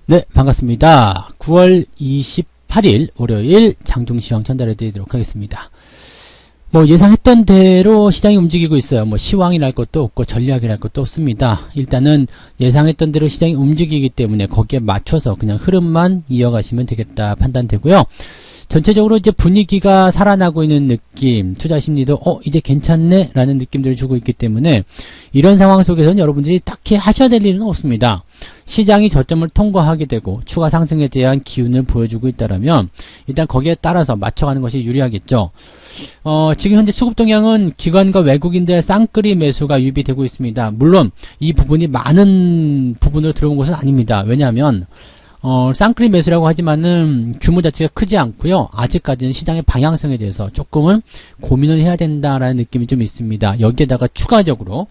네, 반갑습니다. 9월 28일 월요일 장중시황 전달해 드리도록 하겠습니다. 예상했던 대로 시장이 움직이고 있어요. 시황이랄 것도 없고 전략이랄 것도 없습니다. 일단은 예상했던 대로 시장이 움직이기 때문에 거기에 맞춰서 그냥 흐름만 이어가시면 되겠다 판단되고요. 전체적으로 이제 분위기가 살아나고 있는 느낌, 투자 심리도 이제 괜찮네 라는 느낌들을 주고 있기 때문에 이런 상황 속에서는 여러분들이 딱히 하셔야 될 일은 없습니다. 시장이 저점을 통과하게 되고 추가 상승에 대한 기운을 보여주고 있다라면 일단 거기에 따라서 맞춰가는 것이 유리하겠죠. 지금 현재 수급 동향은 기관과 외국인들의 쌍끌이 매수가 유입되고 있습니다. 물론 이 부분이 많은 부분으로 들어온 것은 아닙니다. 왜냐하면 쌍끌이 매수라고 하지만은 규모 자체가 크지 않고요. 아직까지는 시장의 방향성에 대해서 조금은 고민을 해야 된다라는 느낌이 좀 있습니다. 여기에다가 추가적으로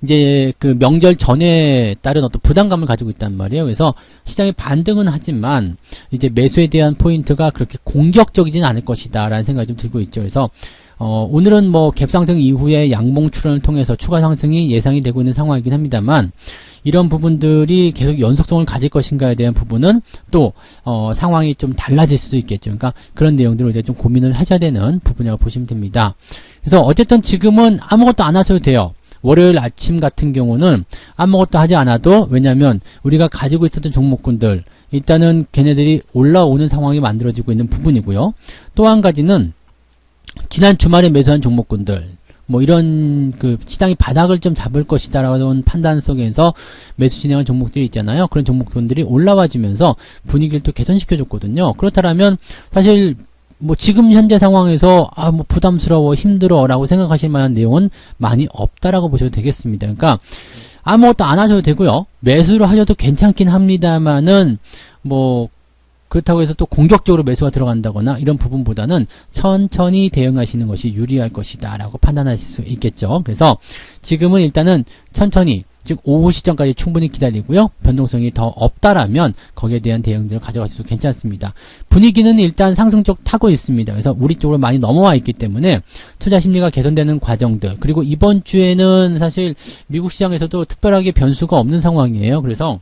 이제 그 명절 전에 따른 어떤 부담감을 가지고 있단 말이에요. 그래서 시장이 반등은 하지만 이제 매수에 대한 포인트가 그렇게 공격적이진 않을 것이다 라는 생각이 좀 들고 있죠. 그래서 오늘은 갭상승 이후에 양봉 출현을 통해서 추가 상승이 예상이 되고 있는 상황이긴 합니다만 이런 부분들이 계속 연속성을 가질 것인가에 대한 부분은 또 상황이 좀 달라질 수도 있겠죠. 그러니까 그런 내용들을 이제 좀 고민을 하셔야 되는 부분이라고 보시면 됩니다. 그래서 어쨌든 지금은 아무것도 안 하셔도 돼요. 월요일 아침 같은 경우는 아무것도 하지 않아도, 왜냐하면 우리가 가지고 있었던 종목군들 일단은 걔네들이 올라오는 상황이 만들어지고 있는 부분이고요. 또 한 가지는 지난 주말에 매수한 종목군들 이런 그 시장이 바닥을 좀 잡을 것이다 라는 판단 속에서 매수 진행한 종목들이 있잖아요. 그런 종목군들이 올라와 주면서 분위기를 또 개선시켜 줬거든요. 그렇다면 사실 지금 현재 상황에서 부담스러워 힘들어 라고 생각하실 만한 내용은 많이 없다라고 보셔도 되겠습니다. 그러니까 아무것도 안 하셔도 되고요. 매수를 하셔도 괜찮긴 합니다만은 그렇다고 해서 또 공격적으로 매수가 들어간다거나 이런 부분보다는 천천히 대응하시는 것이 유리할 것이다 라고 판단하실 수 있겠죠. 그래서 지금은 일단은 천천히, 즉 오후 시점까지 충분히 기다리고요. 변동성이 더 없다라면 거기에 대한 대응들을 가져가셔도 괜찮습니다. 분위기는 일단 상승 쪽 타고 있습니다. 그래서 우리 쪽으로 많이 넘어와 있기 때문에 투자 심리가 개선되는 과정들, 그리고 이번 주에는 사실 미국 시장에서도 특별하게 변수가 없는 상황이에요. 그래서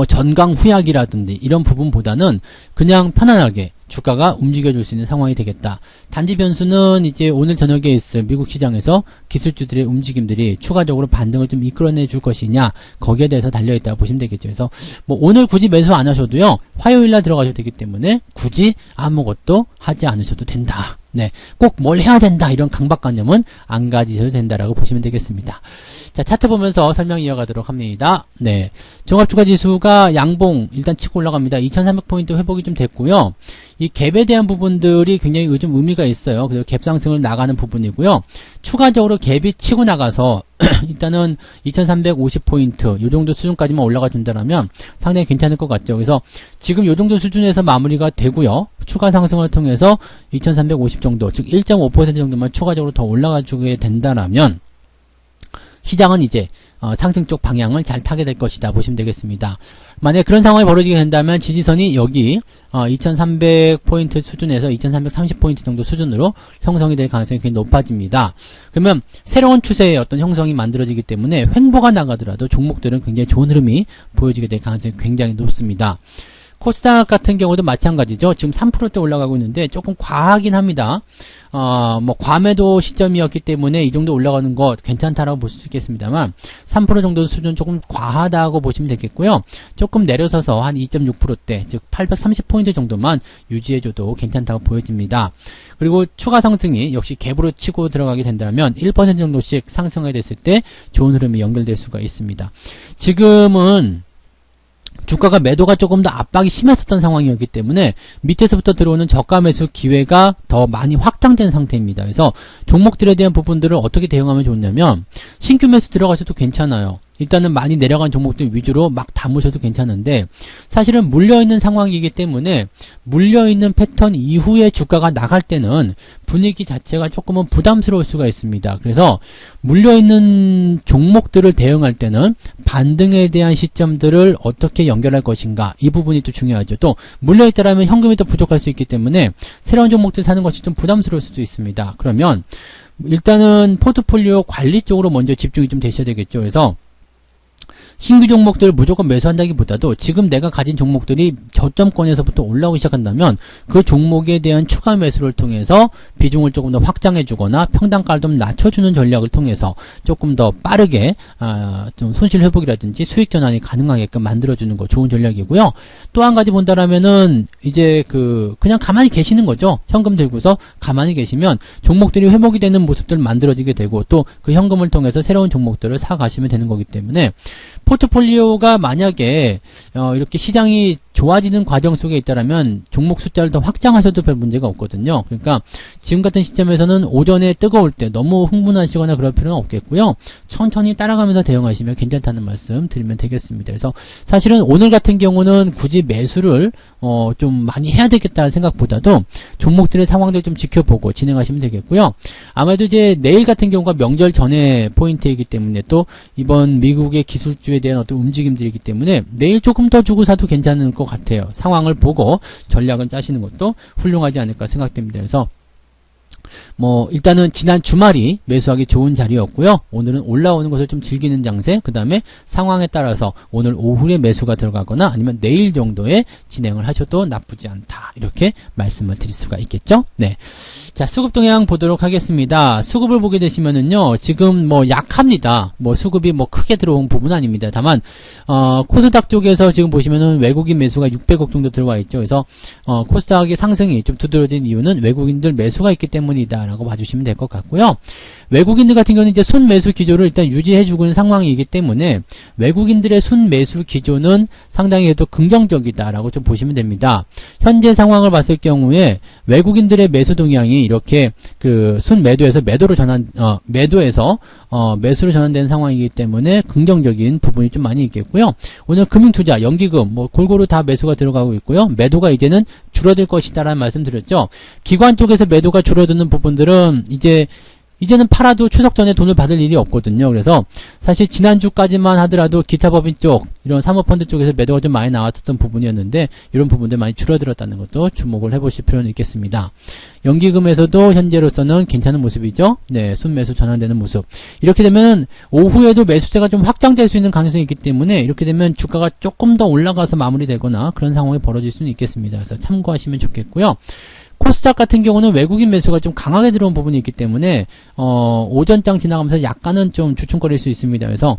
전강 후약이라든지 이런 부분보다는 그냥 편안하게 주가가 움직여줄 수 있는 상황이 되겠다. 단지 변수는 이제 오늘 저녁에 있을 미국 시장에서 기술주들의 움직임들이 추가적으로 반등을 좀 이끌어내 줄 것이냐, 거기에 대해서 달려있다고 보시면 되겠죠. 그래서 오늘 굳이 매수 안 하셔도요, 화요일날 들어가셔도 되기 때문에 굳이 아무것도 하지 않으셔도 된다. 네, 꼭 뭘 해야 된다 이런 강박관념은 안 가지셔도 된다라고 보시면 되겠습니다. 자, 차트 보면서 설명 이어가도록 합니다. 네, 종합주가지수가 양봉 일단 치고 올라갑니다. 2300포인트 회복이 좀 됐고요. 이 갭에 대한 부분들이 굉장히 요즘 의미가 있어요. 그래서 갭 상승을 나가는 부분이고요. 추가적으로 갭이 치고 나가서 일단은 2350포인트 요 정도 수준까지만 올라가 준다면 상당히 괜찮을 것 같죠. 그래서 지금 요 정도 수준에서 마무리가 되고요. 추가 상승을 통해서 2350 정도, 즉 1.5% 정도만 추가적으로 더 올라가 주게 된다면 시장은 이제 상승 쪽 방향을 잘 타게 될 것이다 보시면 되겠습니다. 만약에 그런 상황이 벌어지게 된다면 지지선이 여기 2300포인트 수준에서 2330포인트 정도 수준으로 형성이 될 가능성이 굉장히 높아집니다. 그러면 새로운 추세의 어떤 형성이 만들어지기 때문에 횡보가 나가더라도 종목들은 굉장히 좋은 흐름이 보여지게 될 가능성이 굉장히 높습니다. 코스닥 같은 경우도 마찬가지죠. 지금 3%대 올라가고 있는데 조금 과하긴 합니다. 과매도 시점이었기 때문에 이 정도 올라가는 거 괜찮다라고 볼 수 있겠습니다만 3% 정도 수준 조금 과하다고 보시면 되겠고요. 조금 내려서서 한 2.6%대, 즉 830포인트 정도만 유지해줘도 괜찮다고 보여집니다. 그리고 추가 상승이 역시 갭으로 치고 들어가게 된다면 1% 정도씩 상승하게 됐을 때 좋은 흐름이 연결될 수가 있습니다. 지금은 주가가 매도가 조금 더 압박이 심했었던 상황이었기 때문에 밑에서부터 들어오는 저가 매수 기회가 더 많이 확장된 상태입니다. 그래서 종목들에 대한 부분들을 어떻게 대응하면 좋냐면 신규 매수 들어가셔도 괜찮아요. 일단은 많이 내려간 종목들 위주로 막 담으셔도 괜찮은데 사실은 물려있는 상황이기 때문에 물려있는 패턴 이후에 주가가 나갈 때는 분위기 자체가 조금은 부담스러울 수가 있습니다. 그래서 물려있는 종목들을 대응할 때는 반등에 대한 시점들을 어떻게 연결할 것인가, 이 부분이 또 중요하죠. 또 물려있다라면 현금이 더 부족할 수 있기 때문에 새로운 종목들 사는 것이 좀 부담스러울 수도 있습니다. 그러면 일단은 포트폴리오 관리 쪽으로 먼저 집중이 좀 되셔야 되겠죠. 그래서 신규 종목들을 무조건 매수한다기보다도 지금 내가 가진 종목들이 저점권에서부터 올라오기 시작한다면 그 종목에 대한 추가 매수를 통해서 비중을 조금 더 확장해 주거나 평단가를 좀 낮춰주는 전략을 통해서 조금 더 빠르게 좀 손실 회복이라든지 수익 전환이 가능하게끔 만들어주는 거 좋은 전략이고요. 또 한 가지 본다라면은 이제 그냥 가만히 계시는 거죠. 현금 들고서 가만히 계시면 종목들이 회복이 되는 모습들을 만들어지게 되고 또 그 현금을 통해서 새로운 종목들을 사 가시면 되는 거기 때문에 포트폴리오가 만약에 이렇게 시장이 좋아지는 과정 속에 있다라면 종목 숫자를 더 확장하셔도 별 문제가 없거든요. 그러니까 지금 같은 시점에서는 오전에 뜨거울 때 너무 흥분하시거나 그럴 필요는 없겠고요. 천천히 따라가면서 대응하시면 괜찮다는 말씀 드리면 되겠습니다. 그래서 사실은 오늘 같은 경우는 굳이 매수를 좀 많이 해야 되겠다는 생각보다도 종목들의 상황들 좀 지켜보고 진행하시면 되겠고요. 아마도 이제 내일 같은 경우가 명절 전에 포인트이기 때문에 또 이번 미국의 기술주에 대한 어떤 움직임들이기 때문에 내일 조금 더 주고 사도 괜찮은 것 같아요. 상황을 보고 전략을 짜시는 것도 훌륭하지 않을까 생각됩니다. 그래서 일단은 지난 주말이 매수하기 좋은 자리였고요. 오늘은 올라오는 것을 좀 즐기는 장세, 그 다음에 상황에 따라서 오늘 오후에 매수가 들어가거나 아니면 내일 정도에 진행을 하셔도 나쁘지 않다. 이렇게 말씀을 드릴 수가 있겠죠. 네. 자, 수급 동향 보도록 하겠습니다. 수급을 보게 되시면은요, 지금 약합니다. 수급이 크게 들어온 부분은 아닙니다. 다만, 코스닥 쪽에서 지금 보시면은 외국인 매수가 600억 정도 들어와 있죠. 그래서, 코스닥의 상승이 좀 두드러진 이유는 외국인들 매수가 있기 때문이다라고 봐주시면 될 것 같고요. 외국인들 같은 경우는 이제 순매수 기조를 일단 유지해주고 있는 상황이기 때문에 외국인들의 순매수 기조는 상당히 해도 긍정적이다라고 좀 보시면 됩니다. 현재 상황을 봤을 경우에 외국인들의 매수 동향이 이렇게 순매도에서 매도로 매수로 전환되는 상황이기 때문에 긍정적인 부분이 좀 많이 있겠고요. 오늘 금융투자, 연기금 골고루 다 매수가 들어가고 있고요. 매도가 이제는 줄어들 것이다라는 말씀 드렸죠. 기관 쪽에서 매도가 줄어드는 부분들은 이제는 팔아도 추석 전에 돈을 받을 일이 없거든요. 그래서 사실 지난주까지만 하더라도 기타 법인 쪽, 이런 사모펀드 쪽에서 매도가 좀 많이 나왔었던 부분이었는데 이런 부분들 많이 줄어들었다는 것도 주목을 해보실 필요는 있겠습니다. 연기금에서도 현재로서는 괜찮은 모습이죠. 네, 순매수 전환되는 모습. 이렇게 되면 오후에도 매수세가 좀 확장될 수 있는 가능성이 있기 때문에 이렇게 되면 주가가 조금 더 올라가서 마무리되거나 그런 상황이 벌어질 수는 있겠습니다. 그래서 참고하시면 좋겠고요. 코스닥 같은 경우는 외국인 매수가 좀 강하게 들어온 부분이 있기 때문에 오전장 지나가면서 약간은 좀 주춤거릴 수 있습니다. 그래서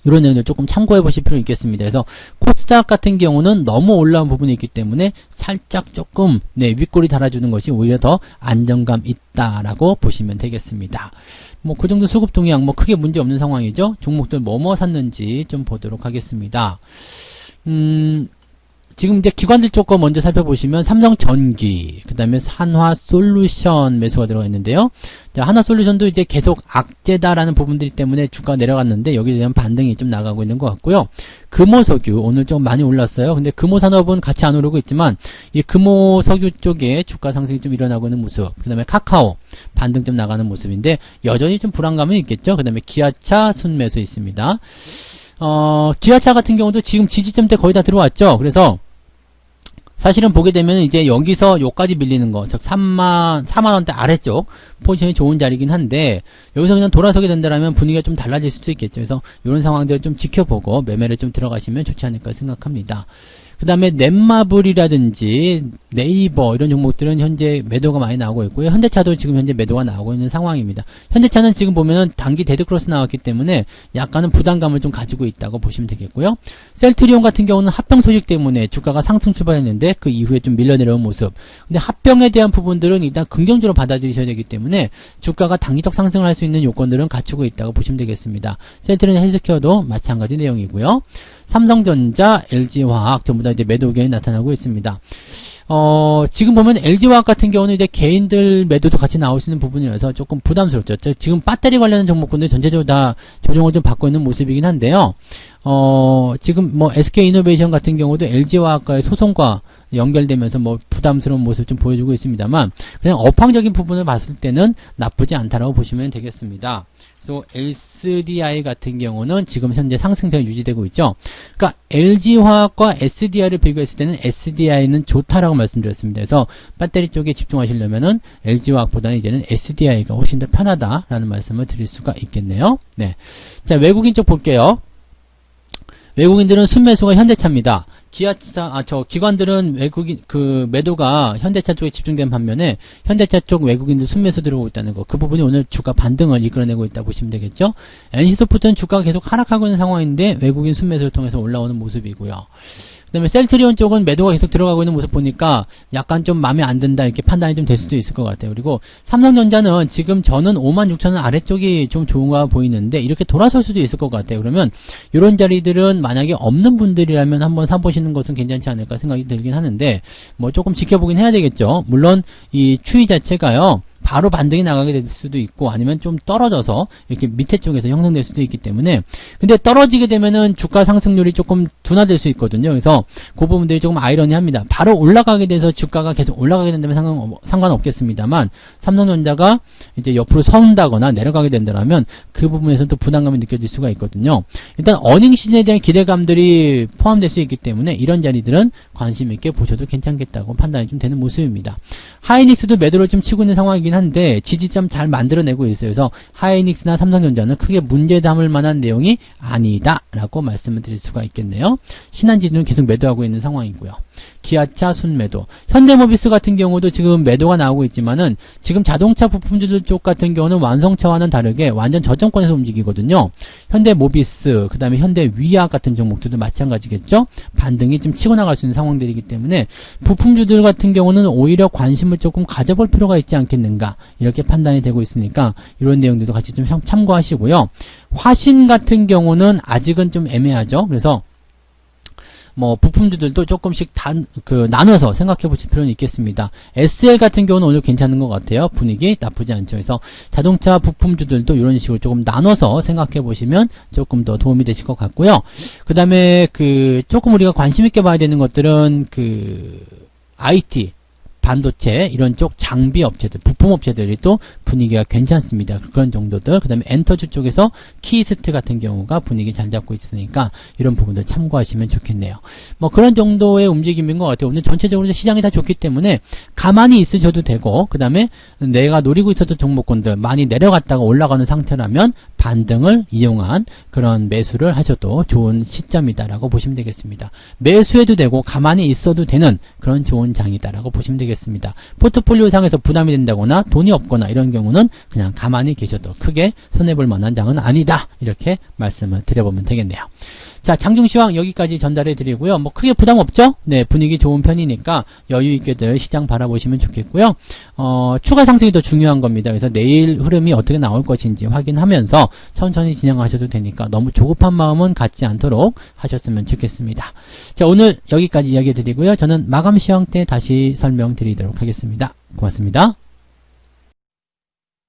이런 내용들 조금 참고해 보실 필요 있겠습니다. 그래서 코스닥 같은 경우는 너무 올라온 부분이 있기 때문에 살짝 조금 윗골이 달아주는 것이 오히려 더 안정감 있다라고 보시면 되겠습니다. 그 정도 수급 동향 크게 문제 없는 상황이죠. 종목들 뭐뭐 샀는지 좀 보도록 하겠습니다. 지금 이제 기관들 쪽 거 먼저 살펴보시면 삼성전기, 그 다음에 한화솔루션 매수가 들어가 있는데요. 자, 한화솔루션도 이제 계속 악재다라는 부분들이 때문에 주가가 내려갔는데 여기에 대한 반등이 좀 나가고 있는 것 같고요. 금호석유 오늘 좀 많이 올랐어요. 근데 금호산업은 같이 안 오르고 있지만 이 금호석유 쪽에 주가 상승이 좀 일어나고 있는 모습, 그 다음에 카카오 반등 좀 나가는 모습인데 여전히 좀 불안감은 있겠죠. 그 다음에 기아차 순매수 있습니다. 기아차 같은 경우도 지금 지지점대 거의 다 들어왔죠. 그래서 사실은 보게 되면 이제 여기서 요까지 밀리는 거, 즉 4만원대 아래쪽 포지션이 좋은 자리긴 한데 여기서 그냥 돌아서게 된다면 분위기가 좀 달라질 수도 있겠죠. 그래서 이런 상황들을 좀 지켜보고 매매를 좀 들어가시면 좋지 않을까 생각합니다. 그 다음에 넷마블이라든지 네이버 이런 종목들은 현재 매도가 많이 나오고 있고요. 현대차도 지금 현재 매도가 나오고 있는 상황입니다. 현대차는 지금 보면은 단기 데드크로스 나왔기 때문에 약간은 부담감을 좀 가지고 있다고 보시면 되겠고요. 셀트리온 같은 경우는 합병 소식 때문에 주가가 상승 출발했는데 그 이후에 좀 밀려내려온 모습. 근데 합병에 대한 부분들은 일단 긍정적으로 받아들이셔야 되기 때문에 주가가 단기적 상승을 할 수 있는 요건들은 갖추고 있다고 보시면 되겠습니다. 셀트리온 헬스케어도 마찬가지 내용이고요. 삼성전자, LG화학 전부 다 이제 매도 의견이 나타나고 있습니다. 지금 보면 LG화학 같은 경우는 이제 개인들 매도도 같이 나올 수 있는 부분이라서 조금 부담스럽죠. 지금 배터리 관련된 종목군들 전체적으로 다 조정을 좀 받고 있는 모습이긴 한데요. 지금 SK이노베이션 같은 경우도 LG화학과의 소송과 연결되면서 부담스러운 모습을 좀 보여주고 있습니다만 그냥 업황적인 부분을 봤을 때는 나쁘지 않다라고 보시면 되겠습니다. 그래서 SDI 같은 경우는 지금 현재 상승세가 유지되고 있죠. 그러니까 LG화학과 SDI를 비교했을 때는 SDI는 좋다라고 말씀드렸습니다. 그래서 배터리 쪽에 집중하시려면은 LG화학보다는 이제는 SDI가 훨씬 더 편하다라는 말씀을 드릴 수가 있겠네요. 네. 자, 외국인 쪽 볼게요. 외국인들은 순매수가 현대차입니다. 기관들은 외국인, 매도가 현대차 쪽에 집중된 반면에 현대차 쪽 외국인들 순매수 들어오고 있다는 거. 그 부분이 오늘 주가 반등을 이끌어내고 있다 보시면 되겠죠. NC소프트는 주가가 계속 하락하고 있는 상황인데 외국인 순매수를 통해서 올라오는 모습이고요. 그 다음에 셀트리온 쪽은 매도가 계속 들어가고 있는 모습 보니까 약간 좀 마음에 안 든다 이렇게 판단이 좀 될 수도 있을 것 같아요. 그리고 삼성전자는 지금 저는 56,000원 아래쪽이 좀 좋은가 보이는데 이렇게 돌아설 수도 있을 것 같아요. 그러면 이런 자리들은 만약에 없는 분들이라면 한번 사보시는 것은 괜찮지 않을까 생각이 들긴 하는데 뭐 조금 지켜보긴 해야 되겠죠. 물론 이 추이 자체가요. 바로 반등이 나가게 될 수도 있고 아니면 좀 떨어져서 이렇게 밑에 쪽에서 형성될 수도 있기 때문에 근데 떨어지게 되면은 주가 상승률이 조금 둔화될 수 있거든요. 그래서 그 부분들이 조금 아이러니합니다. 바로 올라가게 돼서 주가가 계속 올라가게 된다면 상관없겠습니다만 삼성전자가 이제 옆으로 선다거나 내려가게 된다면 그 부분에서 또 부담감이 느껴질 수가 있거든요. 일단 어닝 시즌에 대한 기대감들이 포함될 수 있기 때문에 이런 자리들은 관심 있게 보셔도 괜찮겠다고 판단이 좀 되는 모습입니다. 하이닉스도 매도를 좀 치고 있는 상황이긴 한데 지지점 잘 만들어내고 있어요. 그래서 하이닉스나 삼성전자는 크게 문제 삼을 만한 내용이 아니다 라고 말씀을 드릴 수가 있겠네요. 신한지주는 계속 매도하고 있는 상황이고요. 기아차 순매도, 현대모비스 같은 경우도 지금 매도가 나오고 있지만은 지금 자동차 부품주들 쪽 같은 경우는 완성차와는 다르게 완전 저점권에서 움직이거든요. 현대모비스, 그 다음에 현대위아 같은 종목들도 마찬가지겠죠. 반등이 좀 치고 나갈 수 있는 상황들이기 때문에 부품주들 같은 경우는 오히려 관심을 조금 가져볼 필요가 있지 않겠는가 이렇게 판단이 되고 있으니까 이런 내용들도 같이 좀 참고하시고요. 화신 같은 경우는 아직은 좀 애매하죠. 그래서 뭐 부품주들도 조금씩 나눠서 생각해 보실 필요는 있겠습니다. SL 같은 경우는 오늘 괜찮은 것 같아요. 분위기 나쁘지 않죠. 그래서 자동차 부품주들도 이런 식으로 조금 나눠서 생각해 보시면 조금 더 도움이 되실 것 같고요. 그 다음에 조금 우리가 관심 있게 봐야 되는 것들은 IT 반도체 이런 쪽 장비 업체들, 부품 업체들이 또 분위기가 괜찮습니다. 그런 정도들. 그 다음에 엔터주 쪽에서 키스트 같은 경우가 분위기 잘 잡고 있으니까 이런 부분들 참고하시면 좋겠네요. 뭐 그런 정도의 움직임인 것 같아요. 오늘 전체적으로 시장이 다 좋기 때문에 가만히 있으셔도 되고 그 다음에 내가 노리고 있었던 종목군들 많이 내려갔다가 올라가는 상태라면 반등을 이용한 그런 매수를 하셔도 좋은 시점이다라고 보시면 되겠습니다. 매수해도 되고 가만히 있어도 되는 그런 좋은 장이다라고 보시면 되겠습니다. 포트폴리오 상에서 부담이 된다거나 돈이 없거나 이런 경우는 그냥 가만히 계셔도 크게 손해볼 만한 장은 아니다 이렇게 말씀을 드려보면 되겠네요. 자, 장중시황 여기까지 전달해 드리고요. 뭐 크게 부담 없죠? 네, 분위기 좋은 편이니까 여유 있게들 시장 바라보시면 좋겠고요. 추가 상승이 더 중요한 겁니다. 그래서 내일 흐름이 어떻게 나올 것인지 확인하면서 천천히 진행하셔도 되니까 너무 조급한 마음은 갖지 않도록 하셨으면 좋겠습니다. 자, 오늘 여기까지 이야기 드리고요. 저는 마감 시황 때 다시 설명드리도록 하겠습니다. 고맙습니다.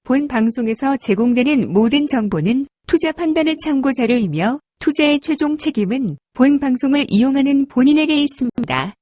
본 방송에서 제공되는 모든 정보는 투자 판단의 참고 자료이며 투자의 최종 책임은 본 방송을 이용하는 본인에게 있습니다.